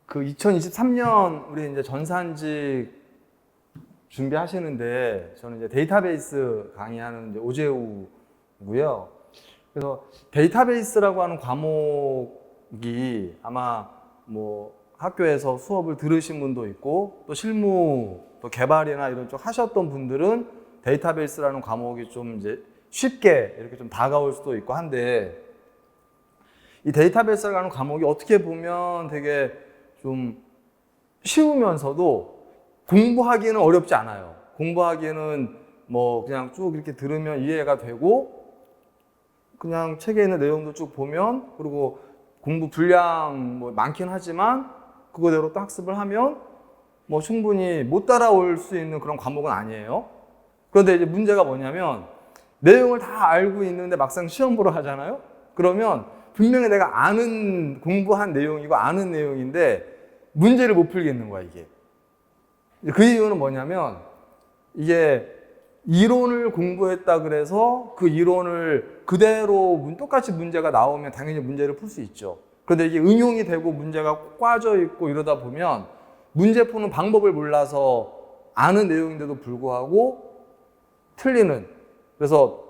그 2023년 우리 이제 전산직 준비하시는데 저는 이제 데이터베이스 강의하는 이제 오재우고요. 그래서 데이터베이스라고 하는 과목이 아마 뭐 학교에서 수업을 들으신 분도 있고 또 실무 또 개발이나 이런 쪽 하셨던 분들은 데이터베이스라는 과목이 좀 이제 쉽게 이렇게 좀 다가올 수도 있고 한데 이 데이터베이스라는 과목이 어떻게 보면 되게 좀 쉬우면서도 공부하기는 어렵지 않아요. 공부하기에는 뭐 그냥 쭉 이렇게 들으면 이해가 되고 그냥 책에 있는 내용도 쭉 보면 그리고 공부 분량 뭐 많긴 하지만 그거대로 또 학습을 하면 뭐 충분히 못 따라올 수 있는 그런 과목은 아니에요. 그런데 이제 문제가 뭐냐면 내용을 다 알고 있는데 막상 시험 보러 하잖아요. 그러면 분명히 내가 아는 공부한 내용이고 아는 내용인데 문제를 못 풀겠는 거야 이게. 그 이유는 뭐냐면 이게 이론을 공부했다 그래서 그 이론을 그대로 똑같이 문제가 나오면 당연히 문제를 풀 수 있죠. 그런데 이게 응용이 되고 문제가 꽈져 있고 이러다 보면 문제 푸는 방법을 몰라서 아는 내용인데도 불구하고 틀리는. 그래서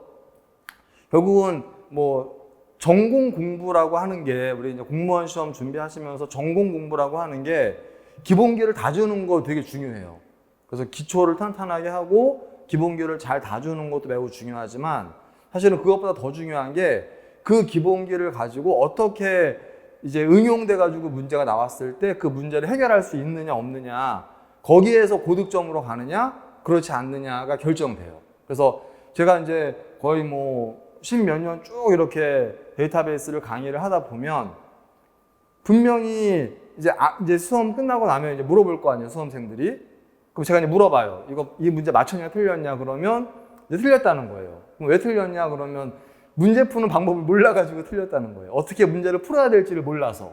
결국은 뭐 전공 공부라고 하는 게 우리 이제 공무원 시험 준비하시면서 전공 공부라고 하는 게 기본기를 다주는 거 되게 중요해요. 그래서 기초를 탄탄하게 하고 기본기를 잘 다주는 것도 매우 중요하지만 사실은 그것보다 더 중요한 게 그 기본기를 가지고 어떻게 이제 응용돼 가지고 문제가 나왔을 때 그 문제를 해결할 수 있느냐 없느냐 거기에서 고득점으로 가느냐 그렇지 않느냐가 결정돼요. 그래서 제가 이제 거의 뭐 십몇 년 쭉 이렇게 데이터베이스를 강의를 하다 보면 분명히 이제 수험 끝나고 나면 이제 물어볼 거 아니에요, 수험생들이. 그럼 제가 이제 물어봐요. 이 문제 맞췄냐 틀렸냐 그러면 이제 틀렸다는 거예요. 그럼 왜 틀렸냐 그러면 문제 푸는 방법을 몰라가지고 틀렸다는 거예요. 어떻게 문제를 풀어야 될지를 몰라서.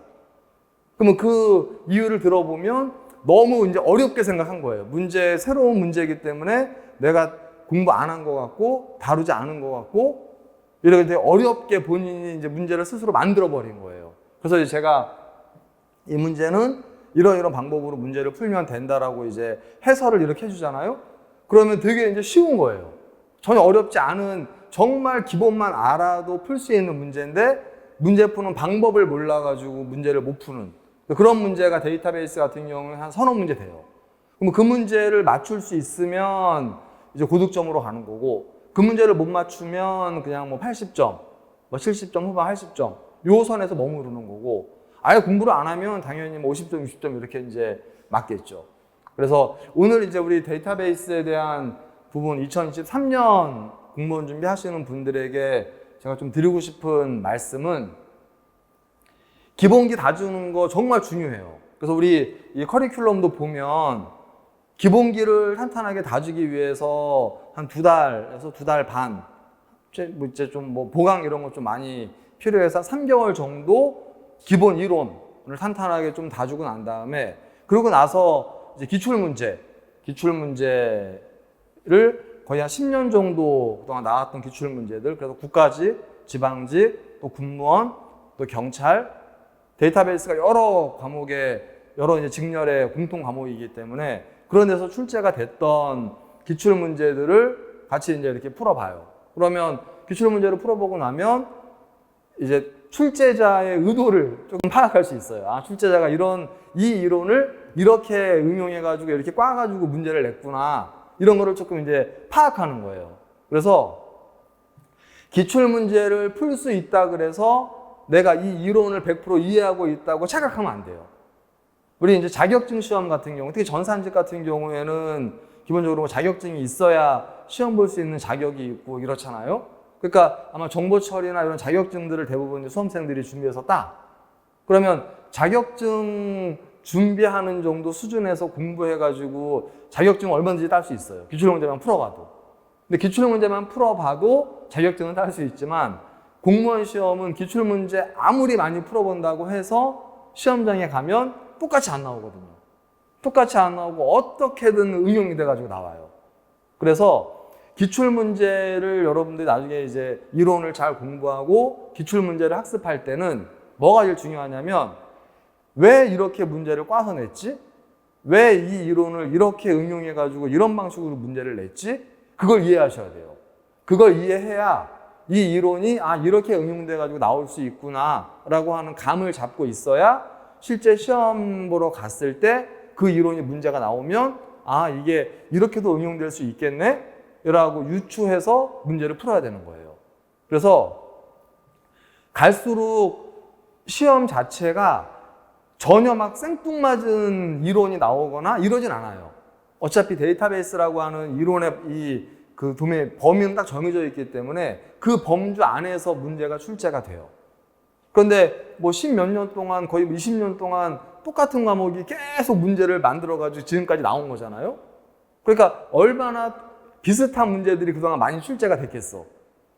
그러면 그 이유를 들어보면 너무 이제 어렵게 생각한 거예요. 새로운 문제이기 때문에 내가 공부 안 한 것 같고 다루지 않은 것 같고 이렇게 되게 어렵게 본인이 이제 문제를 스스로 만들어 버린 거예요. 그래서 이제 제가 이 문제는 이런 방법으로 문제를 풀면 된다라고 이제 해설을 이렇게 해주잖아요. 그러면 되게 이제 쉬운 거예요. 전혀 어렵지 않은 정말 기본만 알아도 풀 수 있는 문제인데 문제 푸는 방법을 몰라가지고 문제를 못 푸는 그런 문제가 데이터베이스 같은 경우는 한 서너 문제 돼요. 그럼 그 문제를 맞출 수 있으면 이제 고득점으로 가는 거고 그 문제를 못 맞추면 그냥 뭐 80점, 뭐 70점 후반 80점 요 선에서 머무르는 거고 아예 공부를 안 하면 당연히 뭐 50점, 60점 이렇게 이제 맞겠죠. 그래서 오늘 이제 우리 데이터베이스에 대한 부분 2023년 공무원 준비하시는 분들에게 제가 좀 드리고 싶은 말씀은 기본기 다주는 거 정말 중요해요. 그래서 우리 이 커리큘럼도 보면 기본기를 탄탄하게 다주기 위해서 한 2달에서 2달 반, 이제 좀 뭐 보강 이런 거 좀 많이 필요해서 3개월 정도 기본 이론을 탄탄하게 좀 다주고 난 다음에 그러고 나서 이제 기출문제를 거의 한 10년 정도 동안 나왔던 기출문제들 그래서 국가직, 지방직, 또 군무원, 또 경찰 데이터베이스가 여러 과목의 여러 이제 직렬의 공통 과목이기 때문에 그런 데서 출제가 됐던 기출문제들을 같이 이제 이렇게 풀어봐요. 그러면 기출문제를 풀어보고 나면 이제 출제자의 의도를 조금 파악할 수 있어요. 아, 출제자가 이 이론을 이렇게 응용해가지고 이렇게 꽈가지고 문제를 냈구나. 이런 거를 조금 이제 파악하는 거예요. 그래서 기출문제를 풀 수 있다 그래서 내가 이 이론을 100% 이해하고 있다고 착각하면 안 돼요. 우리 이제 자격증 시험 같은 경우, 특히 전산직 같은 경우에는 기본적으로 자격증이 있어야 시험 볼 수 있는 자격이 있고 이렇잖아요. 그러니까 아마 정보 처리나 이런 자격증들을 대부분 수험생들이 준비해서 따. 그러면 자격증 준비하는 정도 수준에서 공부해가지고 자격증을 얼마든지 딸 수 있어요. 기출형 문제만 풀어봐도. 근데 기출형 문제만 풀어봐도 자격증은 딸 수 있지만 공무원 시험은 기출문제 아무리 많이 풀어본다고 해서 시험장에 가면 똑같이 안 나오거든요. 똑같이 안 나오고 어떻게든 응용이 돼가지고 나와요. 그래서 기출문제를 여러분들이 나중에 이제 이론을 잘 공부하고 기출문제를 학습할 때는 뭐가 제일 중요하냐면 왜 이렇게 문제를 꽈서 냈지? 왜 이 이론을 이렇게 응용해가지고 이런 방식으로 문제를 냈지? 그걸 이해하셔야 돼요. 그걸 이해해야 이 이론이 이렇게 응용돼가지고 나올 수 있구나라고 하는 감을 잡고 있어야 실제 시험 보러 갔을 때 그 이론이 문제가 나오면 이게 이렇게도 응용될 수 있겠네? 라고 유추해서 문제를 풀어야 되는 거예요. 그래서 갈수록 시험 자체가 전혀 막 생뚱맞은 이론이 나오거나 이러진 않아요. 어차피 데이터베이스라고 하는 이론의 그 도메인 범위는 딱 정해져 있기 때문에 그 범주 안에서 문제가 출제가 돼요. 그런데 뭐 10몇 년 동안 거의 20년 동안 똑같은 과목이 계속 문제를 만들어가지고 지금까지 나온 거잖아요. 그러니까 얼마나 비슷한 문제들이 그동안 많이 출제가 됐겠어.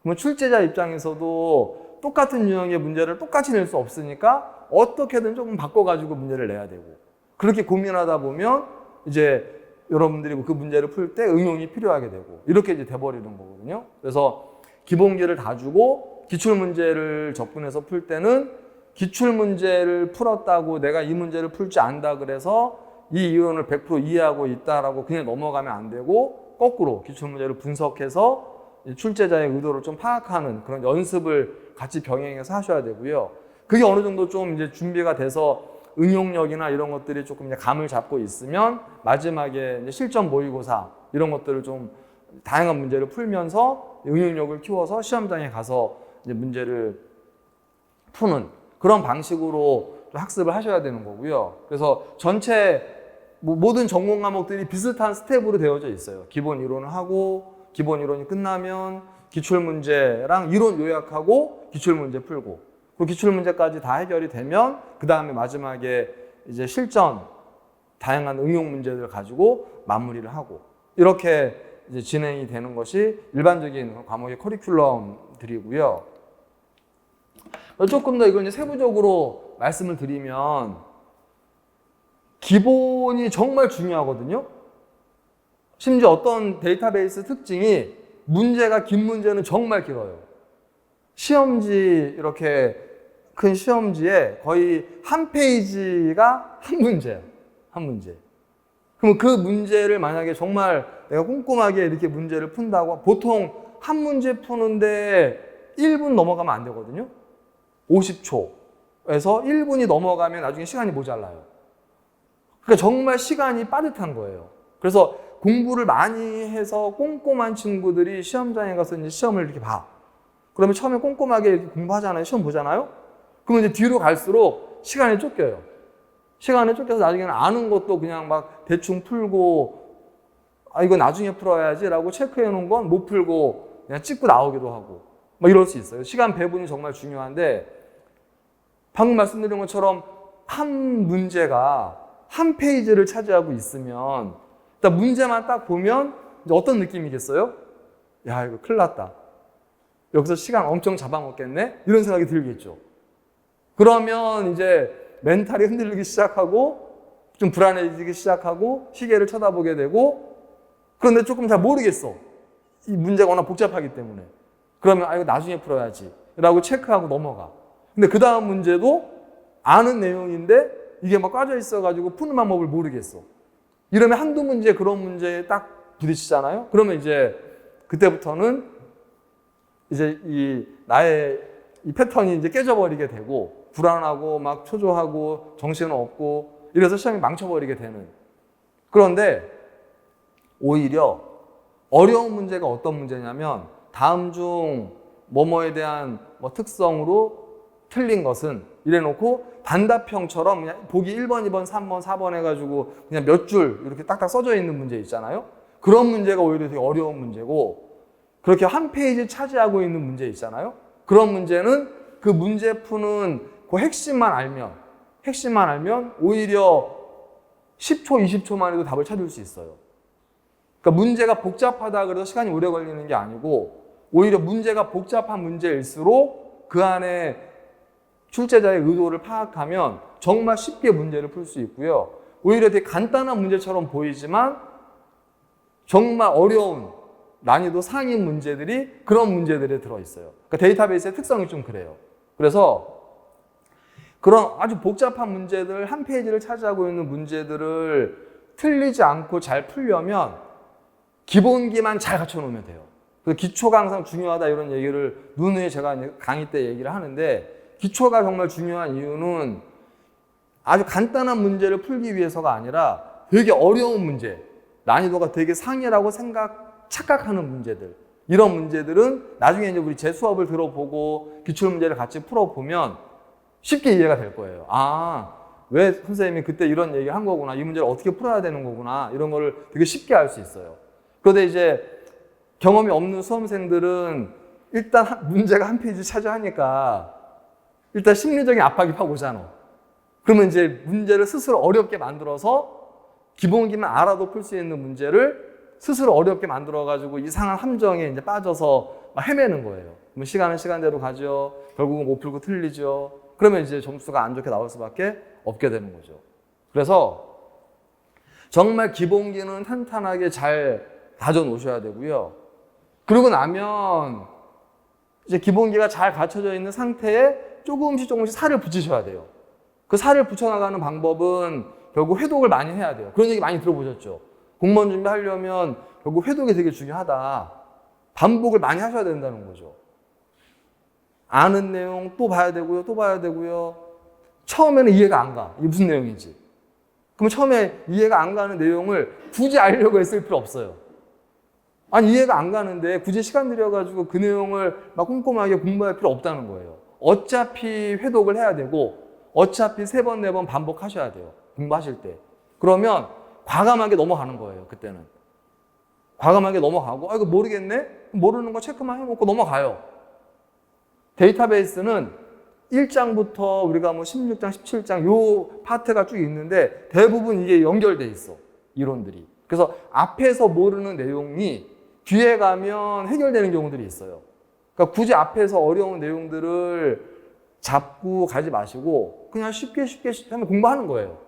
그러면 출제자 입장에서도 똑같은 유형의 문제를 똑같이 낼 수 없으니까 어떻게든 조금 바꿔가지고 문제를 내야 되고, 그렇게 고민하다 보면 이제 여러분들이 그 문제를 풀 때 응용이 필요하게 되고 이렇게 이제 돼버리는 거거든요. 그래서 기본기를 다 주고 기출문제를 접근해서 풀 때는 기출문제를 풀었다고 내가 이 문제를 풀 줄 안다 그래서 이 이론을 100% 이해하고 있다라고 그냥 넘어가면 안 되고, 거꾸로 기출문제를 분석해서 출제자의 의도를 좀 파악하는 그런 연습을 같이 병행해서 하셔야 되고요. 그게 어느 정도 좀 이제 준비가 돼서 응용력이나 이런 것들이 조금 이제 감을 잡고 있으면 마지막에 이제 실전 모의고사 이런 것들을 좀 다양한 문제를 풀면서 응용력을 키워서 시험장에 가서 이제 문제를 푸는 그런 방식으로 학습을 하셔야 되는 거고요. 그래서 전체 모든 전공 과목들이 비슷한 스텝으로 되어져 있어요. 기본 이론을 하고, 기본 이론이 끝나면 기출문제랑 이론 요약하고 기출문제 풀고, 그 기출문제까지 다 해결이 되면 그 다음에 마지막에 이제 실전 다양한 응용 문제들 가지고 마무리를 하고, 이렇게 이제 진행이 되는 것이 일반적인 과목의 커리큘럼들이고요. 조금 더 이걸 이제 세부적으로 말씀을 드리면 기본이 정말 중요하거든요. 심지어 어떤 데이터베이스 특징이 문제가 긴 문제는 정말 길어요. 시험지, 이렇게 큰 시험지에 거의 한 페이지가 한 문제예요. 한 문제. 그럼 그 문제를 만약에 정말 내가 꼼꼼하게 이렇게 문제를 푼다고, 보통 한 문제 푸는데 1분 넘어가면 안 되거든요. 50초에서 1분이 넘어가면 나중에 시간이 모자라요. 그러니까 정말 시간이 빠듯한 거예요. 그래서 공부를 많이 해서 꼼꼼한 친구들이 시험장에 가서 이제 시험을 이렇게 봐. 그러면 처음에 꼼꼼하게 이렇게 공부하잖아요. 시험 보잖아요. 그러면 이제 뒤로 갈수록 시간이 쫓겨요. 시간이 쫓겨서 나중에는 아는 것도 그냥 막 대충 풀고, 이거 나중에 풀어야지 라고 체크해 놓은 건 못 풀고 그냥 찍고 나오기도 하고 막 이럴 수 있어요. 시간 배분이 정말 중요한데, 방금 말씀드린 것처럼 한 문제가 한 페이지를 차지하고 있으면 일단 문제만 딱 보면 이제 어떤 느낌이겠어요? 야, 이거 큰일 났다. 여기서 시간 엄청 잡아먹겠네? 이런 생각이 들겠죠. 그러면 이제 멘탈이 흔들리기 시작하고 좀 불안해지기 시작하고 시계를 쳐다보게 되고, 그런데 조금 잘 모르겠어. 이 문제가 워낙 복잡하기 때문에. 그러면 이거 나중에 풀어야지 라고 체크하고 넘어가. 근데 그 다음 문제도 아는 내용인데 이게 막 까져 있어가지고 푸는 방법을 모르겠어. 이러면 한두 문제 그런 문제에 딱 부딪히잖아요. 그러면 이제 그때부터는 이제 나의 패턴이 이제 깨져버리게 되고, 불안하고 막 초조하고 정신없고 이래서 시험이 망쳐버리게 되는. 그런데 오히려 어려운 문제가 어떤 문제냐면, 다음 중 뭐뭐에 대한 특성으로 틀린 것은 이래놓고 단답형처럼 그냥 보기 1번, 2번, 3번, 4번 해가지고 그냥 몇 줄 이렇게 딱딱 써져 있는 문제 있잖아요. 그런 문제가 오히려 되게 어려운 문제고, 그렇게 한 페이지 차지하고 있는 문제 있잖아요. 그런 문제는 그 문제 푸는 그 핵심만 알면 오히려 10초, 20초만 해도 답을 찾을 수 있어요. 그러니까 문제가 복잡하다 그래서 시간이 오래 걸리는 게 아니고, 오히려 문제가 복잡한 문제일수록 그 안에 출제자의 의도를 파악하면 정말 쉽게 문제를 풀 수 있고요. 오히려 되게 간단한 문제처럼 보이지만 정말 어려운 난이도 상위 문제들이 그런 문제들에 들어있어요. 그러니까 데이터베이스의 특성이 좀 그래요. 그래서 그런 아주 복잡한 문제들, 한 페이지를 차지하고 있는 문제들을 틀리지 않고 잘 풀려면 기본기만 잘 갖춰놓으면 돼요. 그래서 기초가 항상 중요하다 이런 얘기를 누누이 제가 강의 때 얘기를 하는데, 기초가 정말 중요한 이유는 아주 간단한 문제를 풀기 위해서가 아니라 되게 어려운 문제, 난이도가 되게 상이라고 착각하는 문제들, 이런 문제들은 나중에 이제 우리 제 수업을 들어보고 기출문제를 같이 풀어보면 쉽게 이해가 될 거예요. 아, 왜 선생님이 그때 이런 얘기 한 거구나, 이 문제를 어떻게 풀어야 되는 거구나, 이런 거를 되게 쉽게 알 수 있어요. 그런데 이제 경험이 없는 수험생들은 일단 문제가 한 페이지 차지하니까 일단 심리적인 압박이 팍 오잖아. 그러면 이제 문제를 스스로 어렵게 만들어서 기본기만 알아도 풀 수 있는 문제를 스스로 어렵게 만들어가지고 이상한 함정에 이제 빠져서 막 헤매는 거예요. 그럼 시간은 시간대로 가죠. 결국은 못 풀고 틀리죠. 그러면 이제 점수가 안 좋게 나올 수밖에 없게 되는 거죠. 그래서 정말 기본기는 탄탄하게 잘 다져 놓으셔야 되고요. 그러고 나면 이제 기본기가 잘 갖춰져 있는 상태에 조금씩 살을 붙이셔야 돼요. 그 살을 붙여나가는 방법은 결국 회독을 많이 해야 돼요. 그런 얘기 많이 들어보셨죠? 공무원 준비하려면 결국 회독이 되게 중요하다. 반복을 많이 하셔야 된다는 거죠. 아는 내용 또 봐야 되고요. 또 봐야 되고요. 처음에는 이해가 안 가. 이게 무슨 내용인지. 그럼 처음에 이해가 안 가는 내용을 굳이 알려고 했을 필요 없어요. 아니, 이해가 안 가는데 굳이 시간 들여가지고 그 내용을 막 꼼꼼하게 공부할 필요 없다는 거예요. 어차피 회독을 해야 되고 어차피 3번, 4번 반복하셔야 돼요. 공부하실 때. 그러면 과감하게 넘어가는 거예요. 그때는. 과감하게 넘어가고, 아, 이거 모르겠네? 모르는 거 체크만 해놓고 넘어가요. 데이터베이스는 1장부터 우리가 뭐 16장, 17장 요 파트가 쭉 있는데 대부분 이게 연결돼 있어. 이론들이. 그래서 앞에서 모르는 내용이 뒤에 가면 해결되는 경우들이 있어요. 그러니까 굳이 앞에서 어려운 내용들을 잡고 가지 마시고 그냥 쉽게 하면 공부하는 거예요.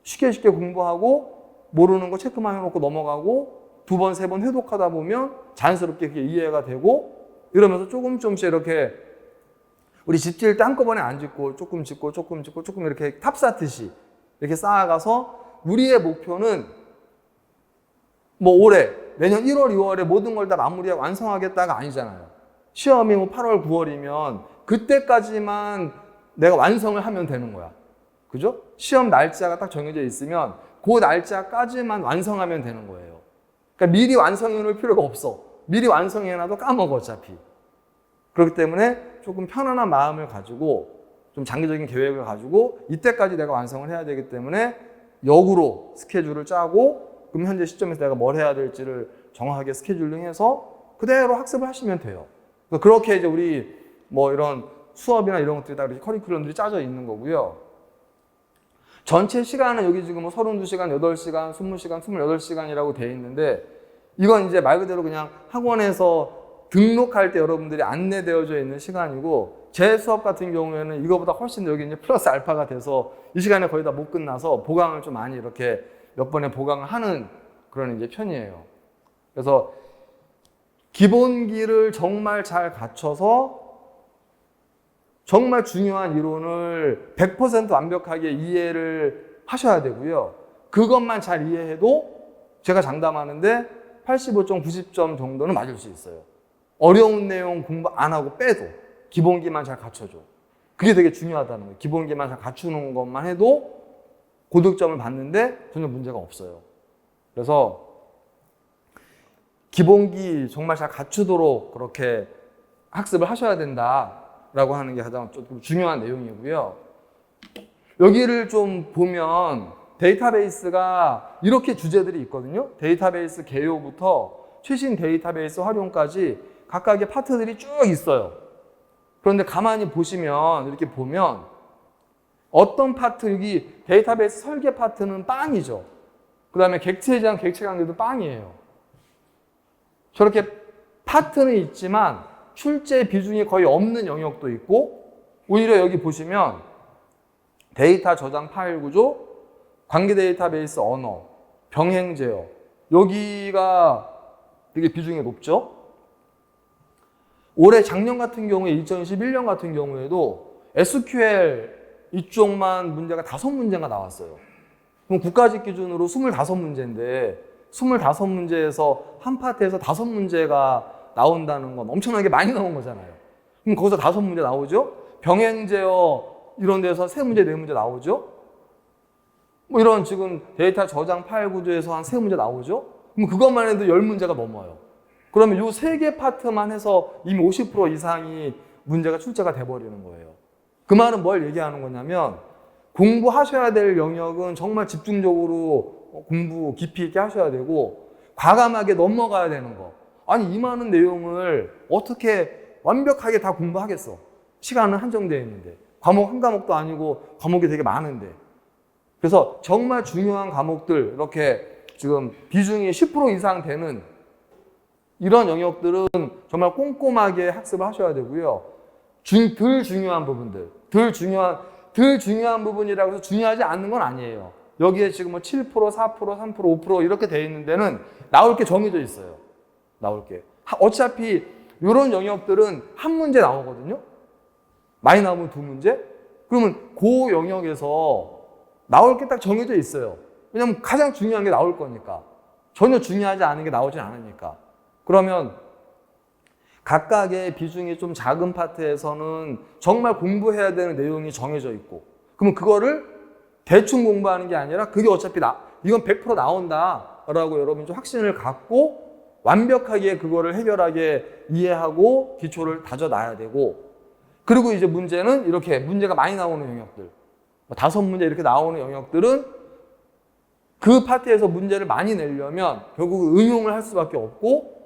쉽게 공부하고 모르는 거 체크만 해놓고 넘어가고 2번, 3번 회독하다 보면 자연스럽게 그게 이해가 되고 이러면서 조금씩 이렇게 우리 집 지을 때 한꺼번에 안 짓고 조금 이렇게 탑 쌓듯이 이렇게 쌓아가서 우리의 목표는 뭐 올해, 내년 1월, 2월에 모든 걸 다 마무리하고 완성하겠다가 아니잖아요. 시험이 뭐 8월, 9월이면 그때까지만 내가 완성을 하면 되는 거야. 그죠? 시험 날짜가 딱 정해져 있으면 그 날짜까지만 완성하면 되는 거예요. 그러니까 미리 완성해 놓을 필요가 없어. 미리 완성해 놔도 까먹어, 어차피. 그렇기 때문에 조금 편안한 마음을 가지고 좀 장기적인 계획을 가지고 이때까지 내가 완성을 해야 되기 때문에 역으로 스케줄을 짜고 그럼 현재 시점에서 내가 뭘 해야 될지를 정확하게 스케줄링해서 그대로 학습을 하시면 돼요. 그렇게 이제 우리 뭐 이런 수업이나 이런 것들이 다 이렇게 커리큘럼들이 짜져 있는 거고요. 전체 시간은 여기 지금 뭐 32시간, 8시간, 20시간, 28시간이라고 돼 있는데 이건 이제 말 그대로 그냥 학원에서 등록할 때 여러분들이 안내되어져 있는 시간이고 제 수업 같은 경우에는 이거보다 훨씬 여기 이제 플러스 알파가 돼서 이 시간에 거의 다 못 끝나서 보강을 좀 많이 이렇게 몇 번에 보강을 하는 그런 이제 편이에요. 그래서 기본기를 정말 잘 갖춰서 정말 중요한 이론을 100% 완벽하게 이해를 하셔야 되고요. 그것만 잘 이해해도 제가 장담하는데 85점, 90점 정도는 맞을 수 있어요. 어려운 내용 공부 안 하고 빼도 기본기만 잘 갖춰줘. 그게 되게 중요하다는 거예요. 기본기만 잘 갖추는 것만 해도 고득점을 받는데 전혀 문제가 없어요. 그래서 기본기 정말 잘 갖추도록 그렇게 학습을 하셔야 된다라고 하는 게 가장 좀 중요한 내용이고요. 여기를 좀 보면 데이터베이스가 이렇게 주제들이 있거든요. 데이터베이스 개요부터 최신 데이터베이스 활용까지 각각의 파트들이 쭉 있어요. 그런데 가만히 보시면 이렇게 보면 어떤 파트, 여기 데이터베이스 설계 파트는 빵이죠. 그 다음에 객체에 대한 객체 관계도 빵이에요. 저렇게 파트는 있지만 출제 비중이 거의 없는 영역도 있고 오히려 여기 보시면 데이터 저장 파일 구조, 관계 데이터베이스 언어, 병행 제어 여기가 되게 비중이 높죠. 올해 작년 같은 경우에 2021년 같은 경우에도 SQL 이쪽만 문제가 5문제가 나왔어요. 그럼 국가직 기준으로 25문제인데 25문제에서 한 파트에서 5문제가 나온다는 건 엄청나게 많이 나온 거잖아요. 그럼 거기서 5문제 나오죠? 병행제어 이런 데서 3문제, 4문제 나오죠? 뭐 이런 지금 데이터 저장 파일 구조에서 한 3문제 나오죠? 그럼 그것만 해도 10문제가 넘어요. 그러면 이 3개 파트만 해서 이미 50% 이상이 문제가 출제가 돼버리는 거예요. 그 말은 뭘 얘기하는 거냐면 공부하셔야 될 영역은 정말 집중적으로 공부 깊이 있게 하셔야 되고 과감하게 넘어가야 되는 거. 아니 이 많은 내용을 어떻게 완벽하게 다 공부하겠어. 시간은 한정되어 있는데 과목 한 과목도 아니고 과목이 되게 많은데 그래서 정말 중요한 과목들 이렇게 지금 비중이 10% 이상 되는 이런 영역들은 정말 꼼꼼하게 학습을 하셔야 되고요. 덜 중요한 부분들, 덜 중요한 부분이라고 해서 중요하지 않는 건 아니에요. 여기에 지금 뭐 7%, 4%, 3%, 5% 이렇게 돼 있는 데는 나올 게 정해져 있어요. 나올 게. 어차피 이런 영역들은 한 문제 나오거든요. 많이 나오면 2문제? 그러면 그 영역에서 나올 게 딱 정해져 있어요. 왜냐면 가장 중요한 게 나올 거니까. 전혀 중요하지 않은 게 나오진 않으니까. 그러면 각각의 비중이 좀 작은 파트에서는 정말 공부해야 되는 내용이 정해져 있고 그러면 그거를 대충 공부하는 게 아니라 그게 어차피 이건 100% 나온다라고 여러분이 좀 확신을 갖고 완벽하게 그거를 해결하게 이해하고 기초를 다져놔야 되고 그리고 이제 문제는 이렇게 문제가 많이 나오는 영역들 5문제 이렇게 나오는 영역들은 그 파트에서 문제를 많이 내려면 결국 응용을 할 수밖에 없고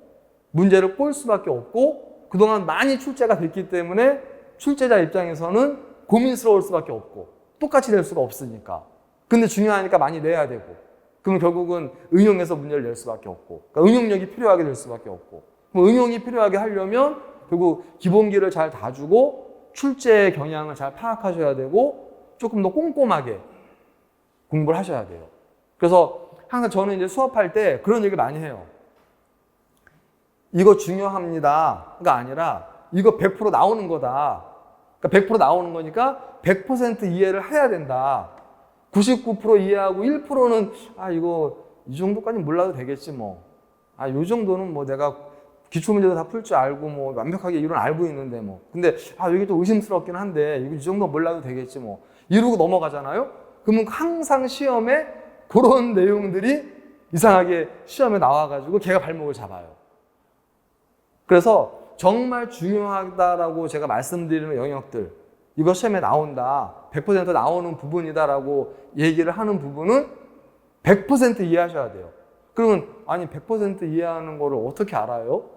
문제를 꼴 수밖에 없고 그동안 많이 출제가 됐기 때문에 출제자 입장에서는 고민스러울 수밖에 없고 똑같이 낼 수가 없으니까 근데 중요하니까 많이 내야 되고 그러면 결국은 응용해서 문제를 낼 수밖에 없고 그러니까 응용력이 필요하게 될 수밖에 없고 그럼 응용이 필요하게 하려면 결국 기본기를 잘 다주고 출제의 경향을 잘 파악하셔야 되고 조금 더 꼼꼼하게 공부를 하셔야 돼요. 그래서 항상 저는 이제 수업할 때 그런 얘기 많이 해요. 이거 중요합니다가 아니라 이거 100% 나오는 거다. 그러니까 100% 나오는 거니까 100% 이해를 해야 된다. 99% 이해하고 1%는 이거 이 정도까지 몰라도 되겠지 뭐. 요 정도는 뭐 내가 기출문제도 다 풀 줄 알고 뭐 완벽하게 이론 알고 있는데 뭐. 근데 여기 좀 의심스럽긴 한데 이거 이 정도 몰라도 되겠지 뭐. 이러고 넘어가잖아요. 그러면 항상 시험에 그런 내용들이 이상하게 시험에 나와가지고 걔가 발목을 잡아요. 그래서 정말 중요하다라고 제가 말씀드리는 영역들 이거 시험에 나온다 100% 나오는 부분이다라고 얘기를 하는 부분은 100% 이해하셔야 돼요. 그러면 아니 100% 이해하는 거를 어떻게 알아요?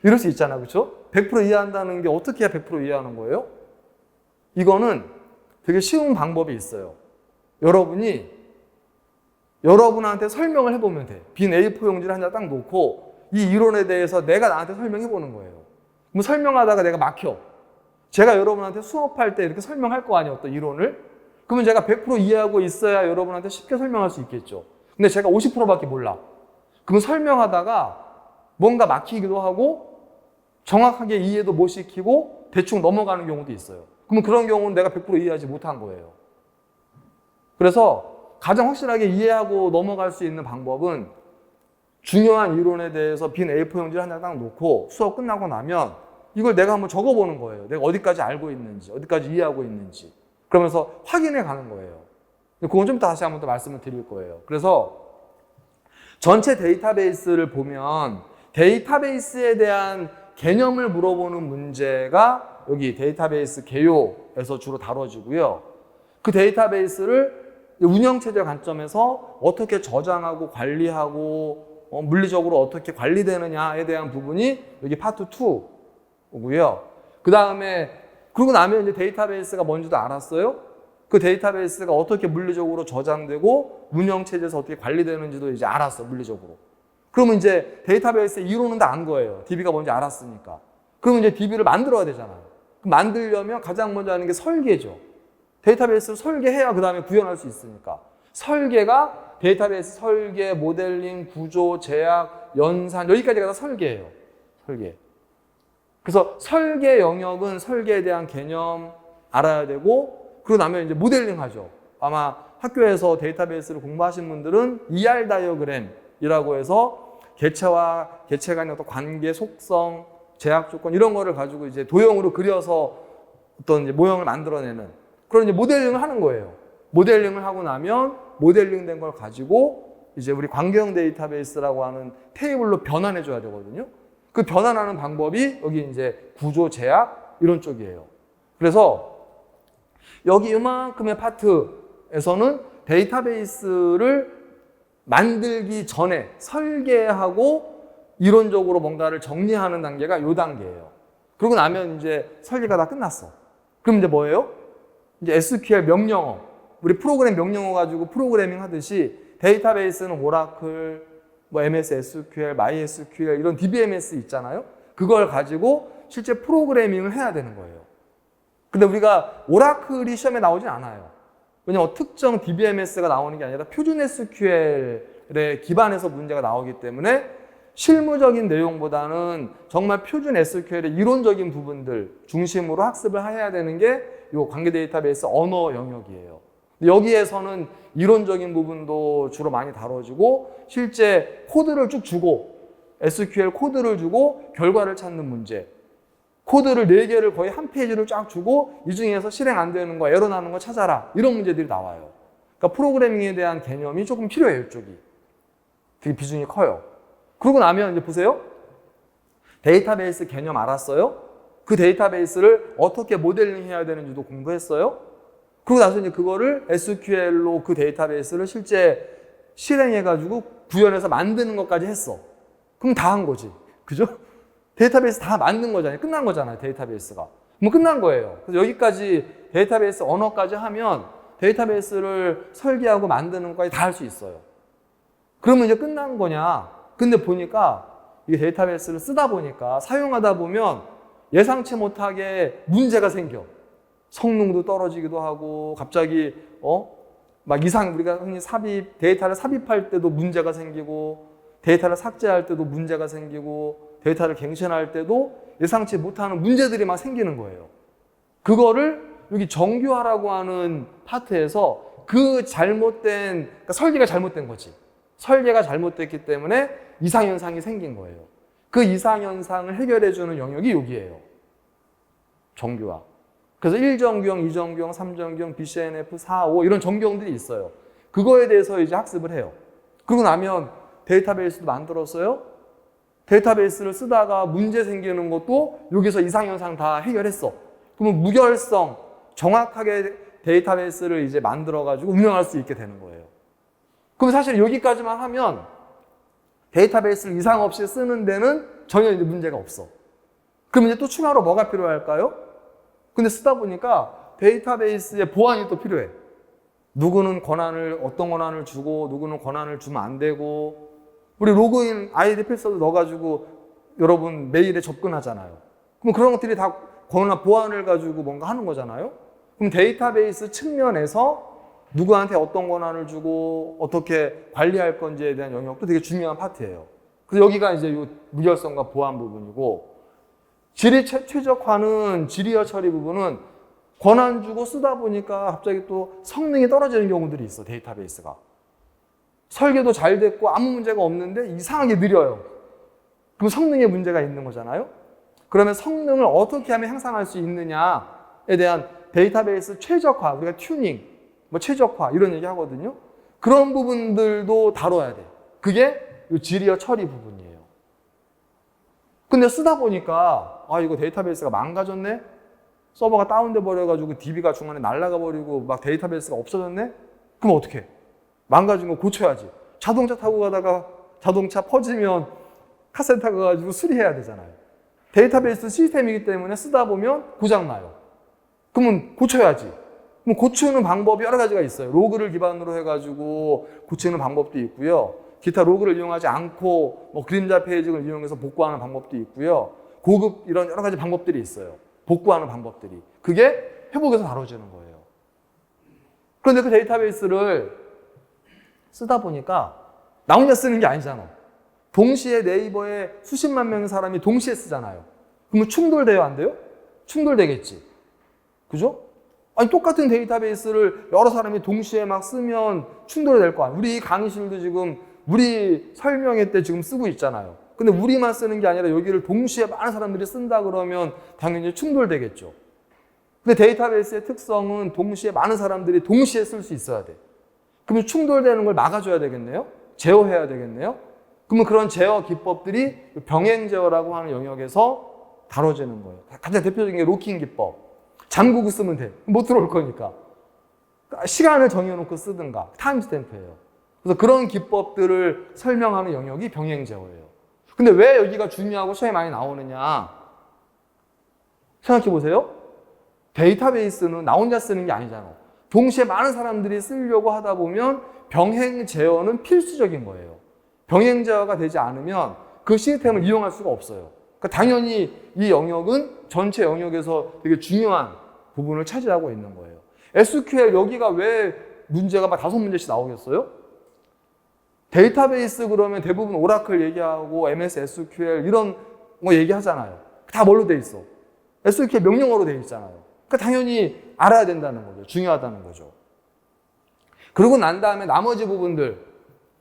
이럴 수 있잖아요. 그렇죠? 100% 이해한다는 게 어떻게 해야 100% 이해하는 거예요? 이거는 되게 쉬운 방법이 있어요. 여러분한테 설명을 해보면 돼. 빈 A4 용지를 한 장 딱 놓고 이 이론에 대해서 내가 나한테 설명해 보는 거예요. 그럼 설명하다가 내가 막혀. 제가 여러분한테 수업할 때 이렇게 설명할 거 아니에요, 어떤 이론을? 그러면 제가 100% 이해하고 있어야 여러분한테 쉽게 설명할 수 있겠죠. 근데 제가 50%밖에 몰라. 그러면 설명하다가 뭔가 막히기도 하고 정확하게 이해도 못 시키고 대충 넘어가는 경우도 있어요. 그러면 그런 경우는 내가 100% 이해하지 못한 거예요. 그래서 가장 확실하게 이해하고 넘어갈 수 있는 방법은 중요한 이론에 대해서 빈 A4 용지를 한 장 딱 놓고 수업 끝나고 나면 이걸 내가 한번 적어보는 거예요. 내가 어디까지 알고 있는지, 어디까지 이해하고 있는지. 그러면서 확인해 가는 거예요. 그건 좀 다시 한번 더 말씀을 드릴 거예요. 그래서 전체 데이터베이스를 보면 데이터베이스에 대한 개념을 물어보는 문제가 여기 데이터베이스 개요에서 주로 다뤄지고요. 그 데이터베이스를 운영체제 관점에서 어떻게 저장하고 관리하고 물리적으로 어떻게 관리되느냐에 대한 부분이 여기 파트 2고요. 그러고 나면 이제 데이터베이스가 뭔지도 알았어요. 그 데이터베이스가 어떻게 물리적으로 저장되고 운영체제에서 어떻게 관리되는지도 이제 알았어, 물리적으로. 그러면 이제 데이터베이스의 이론은 다 안 거예요. DB가 뭔지 알았으니까. 그러면 이제 DB를 만들어야 되잖아요. 만들려면 가장 먼저 하는 게 설계죠. 데이터베이스를 설계해야 그 다음에 구현할 수 있으니까. 설계가 데이터베이스 설계, 모델링, 구조, 제약, 연산 여기까지가 다 설계예요. 설계. 그래서 설계 영역은 설계에 대한 개념 알아야 되고 그러고 나면 이제 모델링 하죠. 아마 학교에서 데이터베이스를 공부하신 분들은 ER 다이어그램이라고 해서 개체와 개체 간의 어떤 관계, 속성, 제약 조건 이런 거를 가지고 이제 도형으로 그려서 어떤 이제 모형을 만들어내는 그런 이제 모델링을 하는 거예요. 모델링을 하고 나면 모델링 된 걸 가지고 이제 우리 관계형 데이터베이스라고 하는 테이블로 변환해 줘야 되거든요. 그 변환하는 방법이 여기 이제 구조, 제약 이런 쪽이에요. 그래서 여기 이만큼의 파트에서는 데이터베이스를 만들기 전에 설계하고 이론적으로 뭔가를 정리하는 단계가 이 단계예요. 그러고 나면 이제 설계가 다 끝났어. 그럼 이제 뭐예요? 이제 SQL 명령어. 우리 프로그램 명령어 가지고 프로그래밍 하듯이 데이터베이스는 오라클, 뭐 MS SQL, MySQL 이런 DBMS 있잖아요. 그걸 가지고 실제 프로그래밍을 해야 되는 거예요. 근데 우리가 오라클이 시험에 나오진 않아요. 왜냐면 특정 DBMS가 나오는 게 아니라 표준 SQL에 기반해서 문제가 나오기 때문에 실무적인 내용보다는 정말 표준 SQL의 이론적인 부분들 중심으로 학습을 해야 되는 게 이 관계 데이터베이스 언어 영역이에요. 여기에서는 이론적인 부분도 주로 많이 다뤄지고 실제 코드를 쭉 주고 SQL 코드를 주고 결과를 찾는 문제, 코드를 4개를 거의 한 페이지를 쫙 주고 이 중에서 실행 안 되는 거, 에러 나는 거 찾아라 이런 문제들이 나와요. 그러니까 프로그래밍에 대한 개념이 조금 필요해요. 이쪽이 되게 비중이 커요. 그러고 나면 이제 보세요. 데이터베이스 개념 알았어요? 그 데이터베이스를 어떻게 모델링 해야 되는지도 공부했어요? 그러고 나서 이제 그거를 SQL로 그 데이터베이스를 실제 실행해가지고 구현해서 만드는 것까지 했어. 그럼 다 한 거지. 그죠? 데이터베이스 다 만든 거잖아요. 끝난 거잖아요. 데이터베이스가. 뭐 끝난 거예요. 그래서 여기까지 데이터베이스 언어까지 하면 데이터베이스를 설계하고 만드는 것까지 다 할 수 있어요. 그러면 이제 끝난 거냐? 근데 보니까 이게 데이터베이스를 쓰다 보니까 사용하다 보면 예상치 못하게 문제가 생겨. 성능도 떨어지기도 하고 갑자기 막 우리가 흔히 데이터를 삽입할 때도 문제가 생기고 데이터를 삭제할 때도 문제가 생기고 데이터를 갱신할 때도 예상치 못하는 문제들이 막 생기는 거예요. 그거를 여기 정규화라고 하는 파트에서 그 그러니까 설계가 잘못된 거지. 설계가 잘못됐기 때문에 이상현상이 생긴 거예요. 그 이상현상을 해결해주는 영역이 여기예요. 정규화. 그래서 1정규형, 2정규형, 3정규형, BCNF, 4, 5 이런 정규형들이 있어요. 그거에 대해서 이제 학습을 해요. 그러고 나면 데이터베이스도 만들었어요. 데이터베이스를 쓰다가 문제 생기는 것도 여기서 이상현상 다 해결했어. 그러면 무결성, 정확하게 데이터베이스를 이제 만들어가지고 운영할 수 있게 되는 거예요. 그럼 사실 여기까지만 하면 데이터베이스를 이상 없이 쓰는 데는 전혀 이제 문제가 없어. 그럼 이제 또 추가로 뭐가 필요할까요? 근데 쓰다 보니까 데이터베이스의 보안이 또 필요해. 누구는 어떤 권한을 주고 누구는 권한을 주면 안 되고 우리 로그인 아이디 패스워드 넣어가지고 여러분 메일에 접근하잖아요. 그럼 그런 것들이 다 권한 보안을 가지고 뭔가 하는 거잖아요. 그럼 데이터베이스 측면에서 누구한테 어떤 권한을 주고 어떻게 관리할 건지에 대한 영역도 되게 중요한 파트예요. 그래서 여기가 이제 이 무결성과 보안 부분이고 질의 최적화는 질의어 처리 부분은 권한 주고 쓰다 보니까 갑자기 또 성능이 떨어지는 경우들이 있어. 데이터베이스가. 설계도 잘 됐고 아무 문제가 없는데 이상하게 느려요. 그럼 성능에 문제가 있는 거잖아요. 그러면 성능을 어떻게 하면 향상할 수 있느냐에 대한 데이터베이스 최적화, 우리가 튜닝, 최적화 이런 얘기 하거든요. 그런 부분들도 다뤄야 돼. 그게 이 질의어 처리 부분이에요. 근데 쓰다 보니까 이거 데이터베이스가 망가졌네? 서버가 다운돼 버려가지고 DB가 중간에 날아가 버리고 막 데이터베이스가 없어졌네? 그럼 어떡해? 망가진 거 고쳐야지. 자동차 타고 가다가 자동차 퍼지면 카센터 가가지고 수리해야 되잖아요. 데이터베이스 시스템이기 때문에 쓰다 보면 고장나요. 그러면 고쳐야지. 그럼 고치는 방법이 여러 가지가 있어요. 로그를 기반으로 해가지고 고치는 방법도 있고요. 기타 로그를 이용하지 않고 그림자 페이지를 이용해서 복구하는 방법도 있고요. 고급 이런 여러 가지 방법들이 있어요. 복구하는 방법들이. 그게 회복에서 다뤄지는 거예요. 그런데 그 데이터베이스를 쓰다 보니까 나 혼자 쓰는 게 아니잖아. 동시에 네이버에 수십만 명의 사람이 동시에 쓰잖아요. 그러면 충돌돼요, 안 돼요? 충돌되겠지. 그죠? 아니 똑같은 데이터베이스를 여러 사람이 동시에 막 쓰면 충돌이 될 거 아니에요. 우리 강의실도 지금 우리 설명회 때 지금 쓰고 있잖아요. 근데 우리만 쓰는 게 아니라 여기를 동시에 많은 사람들이 쓴다 그러면 당연히 충돌되겠죠. 근데 데이터베이스의 특성은 동시에 많은 사람들이 동시에 쓸 수 있어야 돼. 그러면 충돌되는 걸 막아줘야 되겠네요? 제어해야 되겠네요? 그러면 그런 제어 기법들이 병행 제어라고 하는 영역에서 다뤄지는 거예요. 가장 대표적인 게 로킹 기법. 잠그고 쓰면 돼. 못 들어올 거니까. 시간을 정해놓고 쓰든가. 타임스탬프예요. 그래서 그런 기법들을 설명하는 영역이 병행 제어예요. 근데 왜 여기가 중요하고 시험에 많이 나오느냐? 생각해 보세요. 데이터베이스는 나 혼자 쓰는 게 아니잖아. 동시에 많은 사람들이 쓰려고 하다 보면 병행 제어는 필수적인 거예요. 병행 제어가 되지 않으면 그 시스템을 이용할 수가 없어요. 그러니까 당연히 이 영역은 전체 영역에서 되게 중요한 부분을 차지하고 있는 거예요. SQL 여기가 왜 문제가 막 5문제씩 나오겠어요? 데이터베이스 그러면 대부분 오라클 얘기하고 MS SQL 이런 거 얘기하잖아요. 다 뭘로 돼 있어? SQL 명령어로 돼 있잖아요. 그러니까 당연히 알아야 된다는 거죠. 중요하다는 거죠. 그러고 난 다음에 나머지 부분들,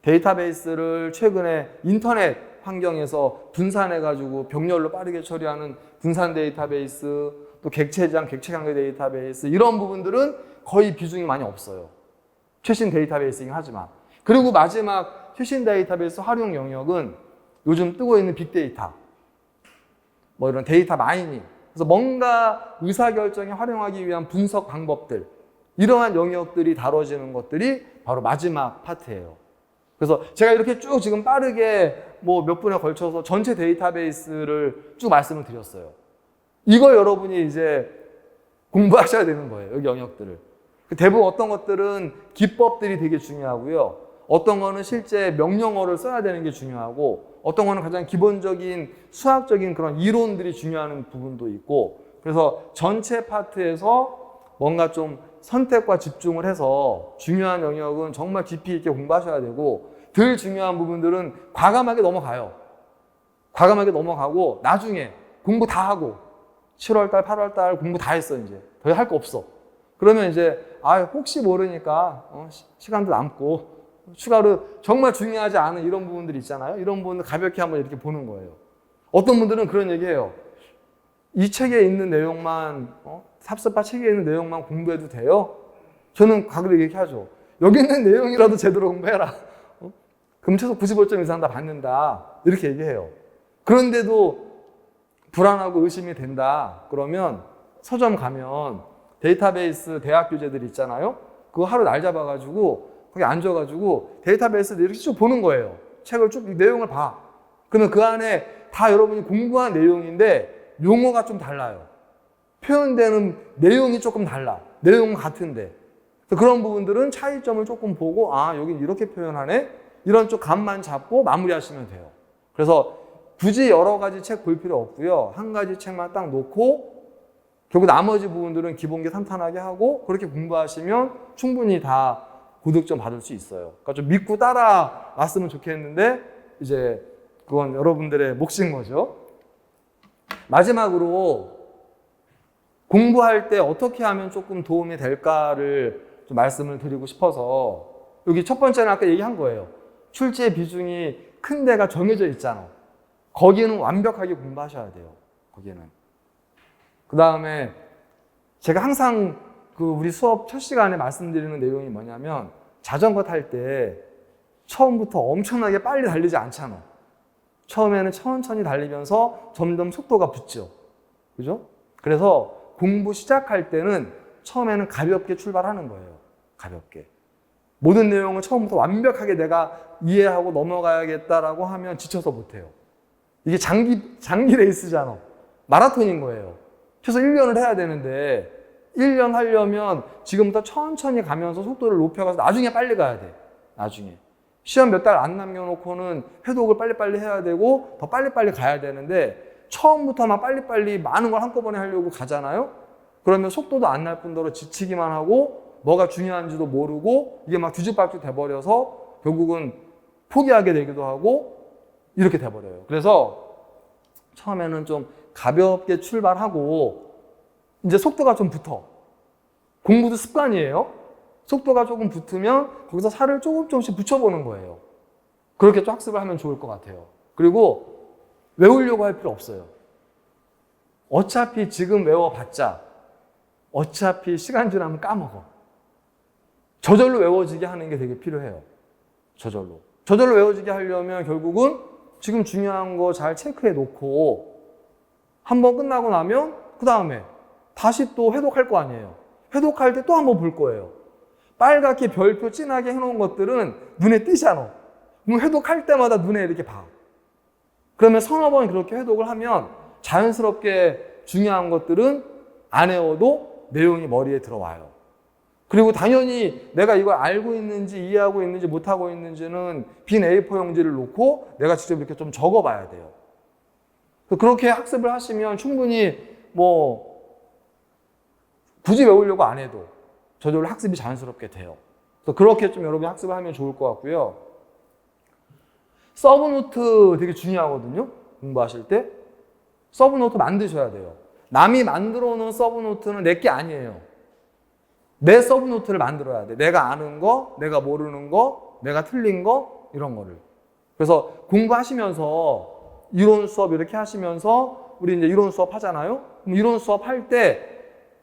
데이터베이스를 최근에 인터넷 환경에서 분산해가지고 병렬로 빠르게 처리하는 분산 데이터베이스, 또 객체장, 객체관계 데이터베이스 이런 부분들은 거의 비중이 많이 없어요. 최신 데이터베이스이긴 하지만. 그리고 마지막 최신 데이터베이스 활용 영역은 요즘 뜨고 있는 빅데이터, 뭐 이런 데이터 마이닝, 그래서 뭔가 의사결정에 활용하기 위한 분석 방법들, 이러한 영역들이 다뤄지는 것들이 바로 마지막 파트예요. 그래서 제가 이렇게 쭉 지금 빠르게 뭐 몇 분에 걸쳐서 전체 데이터베이스를 쭉 말씀을 드렸어요. 이걸 여러분이 이제 공부하셔야 되는 거예요. 여기 영역들을. 대부분 어떤 것들은 기법들이 되게 중요하고요. 어떤 거는 실제 명령어를 써야 되는 게 중요하고, 어떤 거는 가장 기본적인 수학적인 그런 이론들이 중요한 부분도 있고, 그래서 전체 파트에서 뭔가 좀 선택과 집중을 해서 중요한 영역은 정말 깊이 있게 공부하셔야 되고, 덜 중요한 부분들은 과감하게 넘어가요. 과감하게 넘어가고 나중에 공부 다 하고 7월달, 8월달 공부 다 했어. 이제 더 할 거 없어. 그러면 이제 혹시 모르니까 시간도 남고 추가로 정말 중요하지 않은 이런 부분들 있잖아요. 이런 부분을 가볍게 한번 이렇게 보는 거예요. 어떤 분들은 그런 얘기해요. 이 책에 있는 내용만, 삽습파 책에 있는 내용만 공부해도 돼요? 저는 가끔 이렇게 하죠. 여기 있는 내용이라도 제대로 공부해라. 그럼 최소 95점 이상 다 받는다. 이렇게 얘기해요. 그런데도 불안하고 의심이 된다. 그러면 서점 가면 데이터베이스 대학 교재들 있잖아요. 그거 하루 날 잡아가지고 거기 앉아가지고 데이터베이스를 이렇게 쭉 보는 거예요. 책을 쭉 내용을 봐. 그러면 그 안에 다 여러분이 공부한 내용인데 용어가 좀 달라요. 표현되는 내용이 조금 달라. 내용은 같은데. 그런 부분들은 차이점을 조금 보고 여긴 이렇게 표현하네? 이런 쪽 감만 잡고 마무리하시면 돼요. 그래서 굳이 여러 가지 책 볼 필요 없고요. 한 가지 책만 딱 놓고 결국 나머지 부분들은 기본기 탄탄하게 하고 그렇게 공부하시면 충분히 다 고득점 받을 수 있어요. 그러니까 좀 믿고 따라왔으면 좋겠는데 이제 그건 여러분들의 몫인 거죠. 마지막으로 공부할 때 어떻게 하면 조금 도움이 될까를 좀 말씀을 드리고 싶어서 여기 첫 번째는 아까 얘기한 거예요. 출제 비중이 큰 데가 정해져 있잖아. 거기는 완벽하게 공부하셔야 돼요. 거기는. 그 다음에 제가 항상 우리 수업 첫 시간에 말씀드리는 내용이 뭐냐면 자전거 탈 때 처음부터 엄청나게 빨리 달리지 않잖아. 처음에는 천천히 달리면서 점점 속도가 붙죠. 그죠? 그래서 공부 시작할 때는 처음에는 가볍게 출발하는 거예요. 가볍게. 모든 내용을 처음부터 완벽하게 내가 이해하고 넘어가야겠다라고 하면 지쳐서 못해요. 이게 장기 레이스잖아. 마라톤인 거예요. 최소 1년을 해야 되는데 1년 하려면 지금부터 천천히 가면서 속도를 높여가서 나중에 빨리 가야 돼. 나중에. 시험 몇 달 안 남겨놓고는 회독을 빨리빨리 해야 되고 더 빨리빨리 가야 되는데 처음부터 막 빨리빨리 많은 걸 한꺼번에 하려고 가잖아요. 그러면 속도도 안 날 뿐더러 지치기만 하고 뭐가 중요한지도 모르고 이게 막 뒤죽박죽 돼버려서 결국은 포기하게 되기도 하고 이렇게 돼버려요. 그래서 처음에는 좀 가볍게 출발하고 이제 속도가 좀 붙어. 공부도 습관이에요. 속도가 조금 붙으면 거기서 살을 조금씩 붙여보는 거예요. 그렇게 좀 학습을 하면 좋을 것 같아요. 그리고 외우려고 할 필요 없어요. 어차피 지금 외워봤자 어차피 시간 지나면 까먹어. 저절로 외워지게 하는 게 되게 필요해요. 저절로 외워지게 하려면 결국은 지금 중요한 거 잘 체크해 놓고 한번 끝나고 나면 그 다음에 다시 또 회독할 거 아니에요. 회독할 때 또 한번 볼 거예요. 빨갛게 별표 진하게 해놓은 것들은 눈에 띄잖아. 그럼 회독할 때마다 눈에 이렇게 봐. 그러면 서너 번 그렇게 회독을 하면 자연스럽게 중요한 것들은 안 외워도 내용이 머리에 들어와요. 그리고 당연히 내가 이걸 알고 있는지 이해하고 있는지 못하고 있는지는 빈 A4 용지를 놓고 내가 직접 이렇게 좀 적어봐야 돼요. 그렇게 학습을 하시면 충분히 굳이 외우려고 안 해도 저절로 학습이 자연스럽게 돼요. 그래서 그렇게 좀 여러분이 학습을 하면 좋을 것 같고요. 서브노트 되게 중요하거든요. 공부하실 때. 서브노트 만드셔야 돼요. 남이 만들어 놓은 서브노트는 내 게 아니에요. 내 서브노트를 만들어야 돼. 내가 아는 거, 내가 모르는 거, 내가 틀린 거, 이런 거를. 그래서 공부하시면서 이론 수업 이렇게 하시면서 우리 이제 이론 수업 하잖아요. 그럼 이론 수업 할 때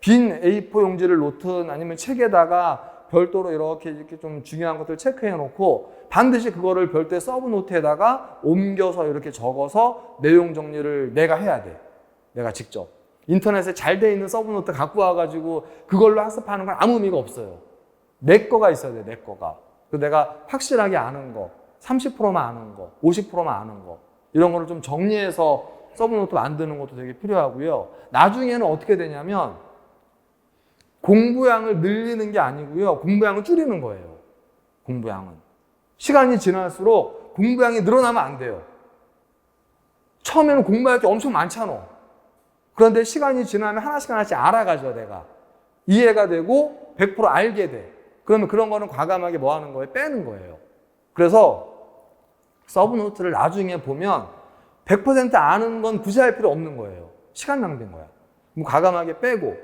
빈 A4 용지를 놓든 아니면 책에다가 별도로 이렇게 좀 중요한 것들 체크해 놓고 반드시 그거를 별도의 서브노트에다가 옮겨서 이렇게 적어서 내용 정리를 내가 해야 돼. 내가 직접. 인터넷에 잘 돼 있는 서브노트 갖고 와가지고 그걸로 학습하는 건 아무 의미가 없어요. 내 거가 있어야 돼, 내 거가. 그래서 내가 확실하게 아는 거, 30%만 아는 거, 50%만 아는 거, 이런 거를 좀 정리해서 서브노트 만드는 것도 되게 필요하고요. 나중에는 어떻게 되냐면 공부량을 늘리는 게 아니고요. 공부량을 줄이는 거예요. 공부량은. 시간이 지날수록 공부량이 늘어나면 안 돼요. 처음에는 공부할 게 엄청 많잖아. 그런데 시간이 지나면 하나씩 알아가죠, 내가. 이해가 되고 100% 알게 돼. 그러면 그런 거는 과감하게 뭐 하는 거예요? 빼는 거예요. 그래서 서브노트를 나중에 보면 100% 아는 건 굳이 할 필요 없는 거예요. 시간 낭비인 거야. 그럼 과감하게 빼고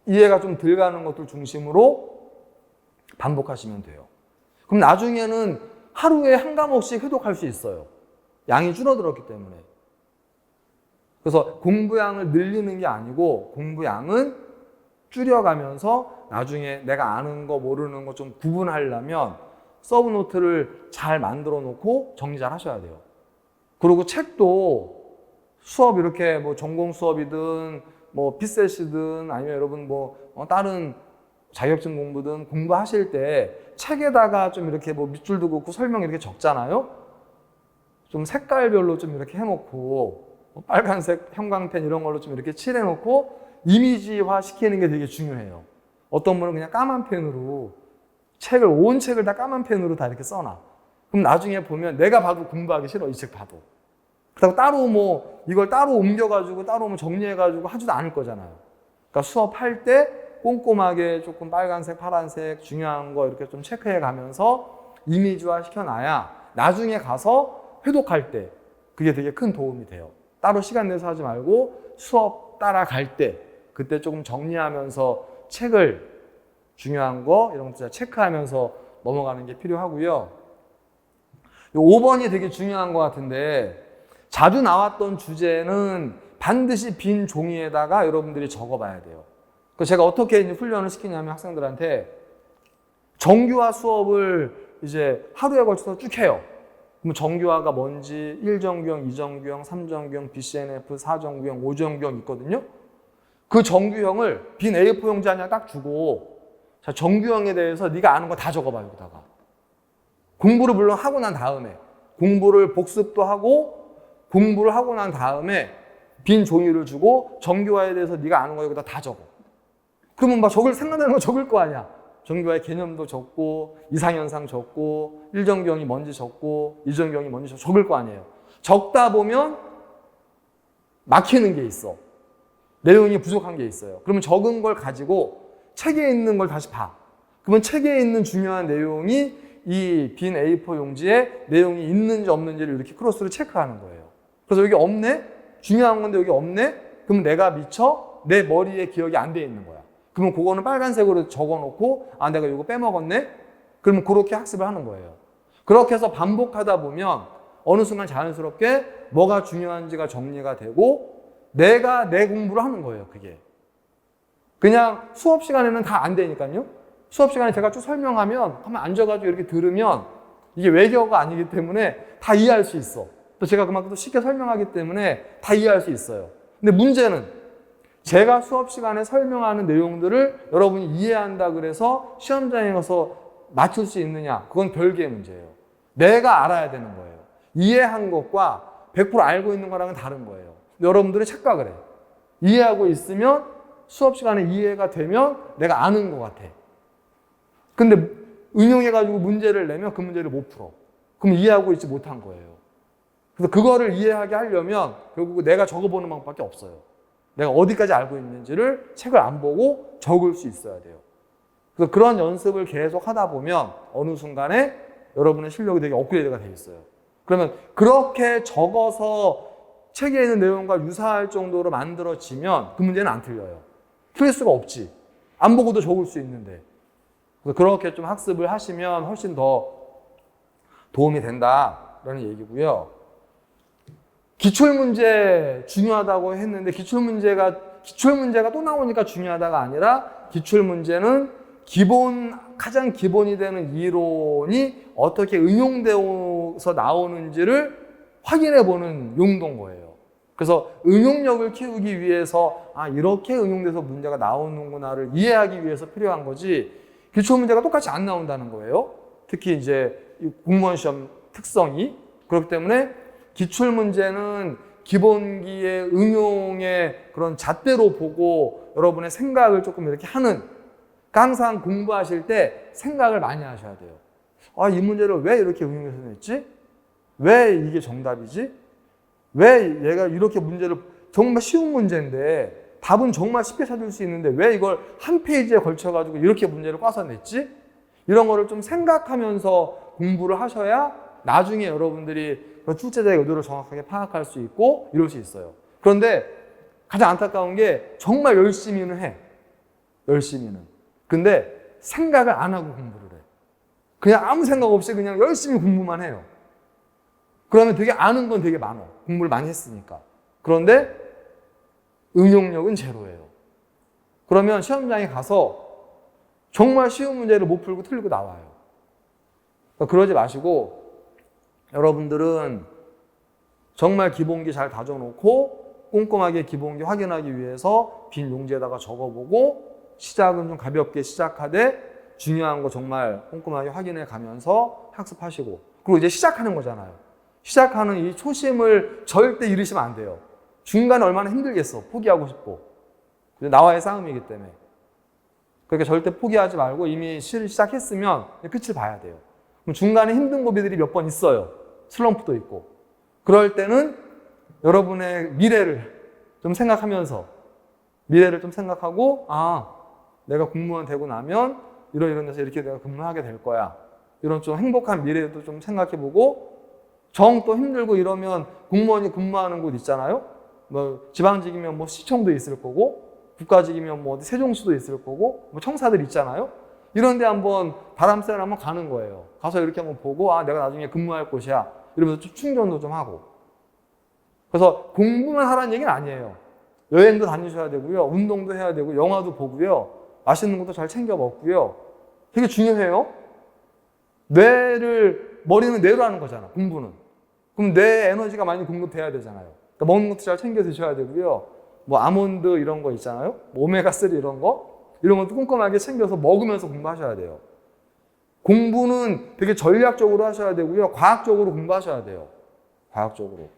이해가 좀 덜 가는 것들 중심으로 반복하시면 돼요. 그럼 나중에는 하루에 한 과목씩 회독할 수 있어요. 양이 줄어들었기 때문에. 그래서 공부량을 늘리는 게 아니고 공부량은 줄여가면서 나중에 내가 아는 거 모르는 거 좀 구분하려면 서브노트를 잘 만들어 놓고 정리 잘 하셔야 돼요. 그리고 책도 수업 이렇게 전공 수업이든 피셋이든 아니면 여러분 다른 자격증 공부든 공부하실 때 책에다가 좀 이렇게 밑줄도 긋고 설명 이렇게 적잖아요. 좀 색깔별로 좀 이렇게 해놓고 빨간색 형광펜 이런 걸로 좀 이렇게 칠해놓고 이미지화 시키는 게 되게 중요해요. 어떤 분은 그냥 까만 펜으로 온 책을 다 까만 펜으로 다 이렇게 써놔. 그럼 나중에 보면 내가 봐도 공부하기 싫어, 이 책 봐도. 그렇다고 따로 이걸 따로 옮겨가지고 따로 정리해가지고 하지도 않을 거잖아요. 그러니까 수업할 때 꼼꼼하게 조금 빨간색, 파란색 중요한 거 이렇게 좀 체크해 가면서 이미지화 시켜놔야 나중에 가서 회독할 때 그게 되게 큰 도움이 돼요. 따로 시간 내서 하지 말고 수업 따라갈 때 그때 조금 정리하면서 책을 중요한 거 이런 것들 체크하면서 넘어가는 게 필요하고요. 요 5번이 되게 중요한 것 같은데 자주 나왔던 주제는 반드시 빈 종이에다가 여러분들이 적어봐야 돼요. 그래서 제가 어떻게 이제 훈련을 시키냐면 학생들한테 정규화 수업을 이제 하루에 걸쳐서 쭉 해요. 그럼 정규화가 뭔지 1정규형, 2정규형, 3정규형, BCNF, 4정규형, 5정규형 있거든요. 그 정규형을 빈 A4 용지 하나 딱 주고 자, 정규형에 대해서 네가 아는 거 다 적어봐 여기다가. 공부를 물론 하고 난 다음에 공부를 복습도 하고 공부를 하고 난 다음에 빈 종이를 주고 정규화에 대해서 네가 아는 거 여기다 다 적어. 그러면 생각나는 거 적을 거 아니야. 정규화의 개념도 적고 이상현상 적고 1정규형이 뭔지 적고 2정규형이 뭔지 적을 거 아니에요. 적다 보면 막히는 게 있어. 내용이 부족한 게 있어요. 그러면 적은 걸 가지고 책에 있는 걸 다시 봐. 그러면 책에 있는 중요한 내용이 이 빈 A4 용지에 내용이 있는지 없는지를 이렇게 크로스로 체크하는 거예요. 그래서 여기 없네? 중요한 건데 여기 없네? 그럼 내가 미처 내 머리에 기억이 안 돼 있는 거야. 그러면 그거는 빨간색으로 적어놓고 아 내가 이거 빼먹었네? 그러면 그렇게 학습을 하는 거예요. 그렇게 해서 반복하다 보면 어느 순간 자연스럽게 뭐가 중요한지가 정리가 되고 내가 내 공부를 하는 거예요. 그게. 그냥 수업 시간에는 다 안 되니까요. 수업 시간에 제가 쭉 설명하면 한번 앉아가지고 이렇게 들으면 이게 외겨가 아니기 때문에 다 이해할 수 있어. 또 제가 그만큼 또 쉽게 설명하기 때문에 다 이해할 수 있어요. 근데 문제는 제가 수업 시간에 설명하는 내용들을 여러분이 이해한다 그래서 시험장에 가서 맞출 수 있느냐? 그건 별개의 문제예요. 내가 알아야 되는 거예요. 이해한 것과 100% 알고 있는 거랑은 다른 거예요. 여러분들이 착각을 해. 이해하고 있으면 수업 시간에 이해가 되면 내가 아는 것 같아. 근데 응용해가지고 문제를 내면 그 문제를 못 풀어. 그럼 이해하고 있지 못한 거예요. 그래서 그거를 이해하게 하려면 결국 내가 적어보는 방법밖에 없어요. 내가 어디까지 알고 있는지를 책을 안 보고 적을 수 있어야 돼요. 그래서 그런 연습을 계속 하다 보면 어느 순간에 여러분의 실력이 되게 업그레이드가 돼 있어요. 그러면 그렇게 적어서 책에 있는 내용과 유사할 정도로 만들어지면 그 문제는 안 틀려요. 틀릴 수가 없지. 안 보고도 적을 수 있는데. 그래서 그렇게 좀 학습을 하시면 훨씬 더 도움이 된다라는 얘기고요. 기출문제 중요하다고 했는데 기출문제가 또 나오니까 중요하다가 아니라 기출문제는 가장 기본이 되는 이론이 어떻게 응용되어서 나오는지를 확인해 보는 용도인 거예요. 그래서 응용력을 키우기 위해서 이렇게 응용돼서 문제가 나오는구나를 이해하기 위해서 필요한 거지 기출문제가 똑같이 안 나온다는 거예요. 특히 이제 공무원 시험 특성이 그렇기 때문에 기출문제는 기본기의 응용의 그런 잣대로 보고 여러분의 생각을 조금 이렇게 하는 항상 공부하실 때 생각을 많이 하셔야 돼요. 이 문제를 왜 이렇게 응용해서 냈지? 왜 이게 정답이지? 왜 얘가 이렇게 문제를 정말 쉬운 문제인데 답은 정말 쉽게 찾을 수 있는데 왜 이걸 한 페이지에 걸쳐가지고 이렇게 문제를 꽈서 냈지? 이런 거를 좀 생각하면서 공부를 하셔야 나중에 여러분들이 출제자의 의도를 정확하게 파악할 수 있고 이럴 수 있어요. 그런데 가장 안타까운 게 정말 열심히는 해. 열심히는. 근데 생각을 안 하고 공부를 해. 그냥 아무 생각 없이 그냥 열심히 공부만 해요. 그러면 되게 아는 건 되게 많아. 공부를 많이 했으니까. 그런데 응용력은 제로예요. 그러면 시험장에 가서 정말 쉬운 문제를 못 풀고 틀리고 나와요. 그러니까 그러지 마시고 여러분들은 정말 기본기 잘 다져놓고 꼼꼼하게 기본기 확인하기 위해서 빈 용지에다가 적어보고 시작은 좀 가볍게 시작하되 중요한 거 정말 꼼꼼하게 확인해 가면서 학습하시고 그리고 이제 시작하는 거잖아요. 시작하는 이 초심을 절대 잃으시면 안 돼요. 중간에 얼마나 힘들겠어. 포기하고 싶고. 나와의 싸움이기 때문에. 그러니까 절대 포기하지 말고 이미 시작했으면 끝을 봐야 돼요. 그럼 중간에 힘든 고비들이 몇 번 있어요. 슬럼프도 있고. 그럴 때는 여러분의 미래를 좀 생각하면서 미래를 좀 생각하고 내가 공무원 되고 나면 이런 데서 이렇게 내가 근무하게 될 거야. 이런 좀 행복한 미래도 좀 생각해보고 정 또 힘들고 이러면 공무원이 근무하는 곳 있잖아요. 뭐 지방직이면 뭐 시청도 있을 거고 국가직이면 뭐 어디 세종시도 있을 거고 뭐 청사들 있잖아요. 이런 데 한번 바람 쐬러 한번 가는 거예요. 가서 이렇게 한번 보고 내가 나중에 근무할 곳이야. 이러면서 좀 충전도 좀 하고. 그래서 공부만 하라는 얘기는 아니에요. 여행도 다니셔야 되고요. 운동도 해야 되고 영화도 보고요. 맛있는 것도 잘 챙겨 먹고요. 되게 중요해요. 머리는 뇌로 하는 거잖아. 공부는. 그럼 뇌 에너지가 많이 공급돼야 되잖아요. 그러니까 먹는 것도 잘 챙겨 드셔야 되고요. 뭐 아몬드 이런 거 있잖아요. 뭐 오메가3 이런 것도 꼼꼼하게 챙겨서 먹으면서 공부하셔야 돼요. 공부는 되게 전략적으로 하셔야 되고요. 과학적으로 공부하셔야 돼요. 과학적으로.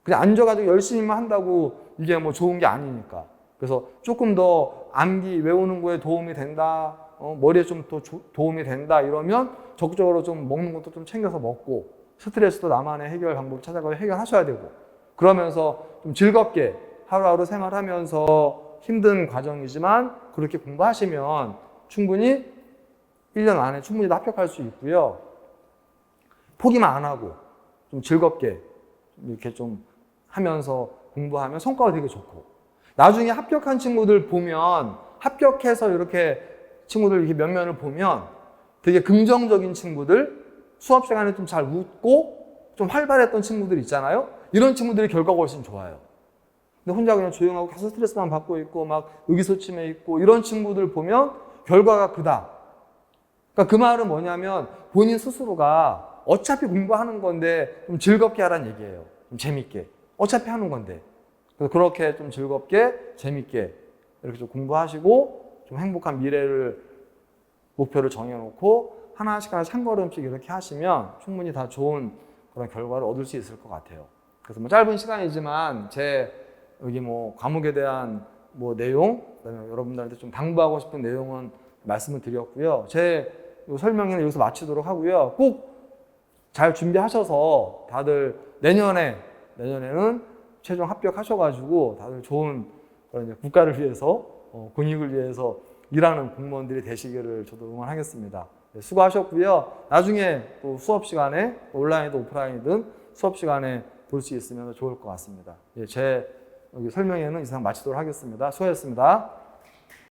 그냥 앉아가지고 열심히만 한다고 이게 뭐 좋은 게 아니니까. 그래서 조금 더 암기 외우는 거에 도움이 된다. 머리에 좀 더 도움이 된다. 이러면 적극적으로 좀 먹는 것도 좀 챙겨서 먹고 스트레스도 나만의 해결 방법을 찾아가서 해결하셔야 되고 그러면서 좀 즐겁게 하루하루 생활하면서 힘든 과정이지만 그렇게 공부하시면 충분히 1년 안에 충분히 합격할 수 있고요. 포기만 안 하고 좀 즐겁게 이렇게 좀 하면서 공부하면 성과가 되게 좋고 나중에 합격한 친구들 보면 합격해서 이렇게 친구들 이렇게 면면을 보면 되게 긍정적인 친구들, 수업 시간에 좀 잘 웃고 좀 활발했던 친구들 있잖아요. 이런 친구들이 결과가 훨씬 좋아요. 근데 혼자 그냥 조용하고 계속 스트레스만 받고 있고 막 의기소침해 있고 이런 친구들 보면 결과가 그다. 그러니까 그 말은 뭐냐면 본인 스스로가 어차피 공부하는 건데 좀 즐겁게 하라는 얘기예요. 좀 재밌게. 어차피 하는 건데. 그래서 그렇게 좀 즐겁게 재밌게 이렇게 좀 공부하시고 좀 행복한 미래를 목표를 정해놓고 하나씩 한 걸음씩 이렇게 하시면 충분히 다 좋은 그런 결과를 얻을 수 있을 것 같아요. 그래서 뭐 짧은 시간이지만 제 여기 뭐 과목에 대한 뭐 내용, 그다음에 여러분들한테 좀 당부하고 싶은 내용은 말씀을 드렸고요. 제 설명은 여기서 마치도록 하고요. 꼭 잘 준비하셔서 다들 내년에는 최종 합격하셔가지고 다들 좋은 그런 이제 국가를 위해서 권익을 위해서 일하는 공무원들이 되시기를 저도 응원하겠습니다. 네, 수고하셨고요. 나중에 또 수업 시간에 온라인이든 오프라인이든 수업 시간에 볼 수 있으면 좋을 것 같습니다. 예, 제 여기 설명회는 이상 마치도록 하겠습니다. 수고하셨습니다.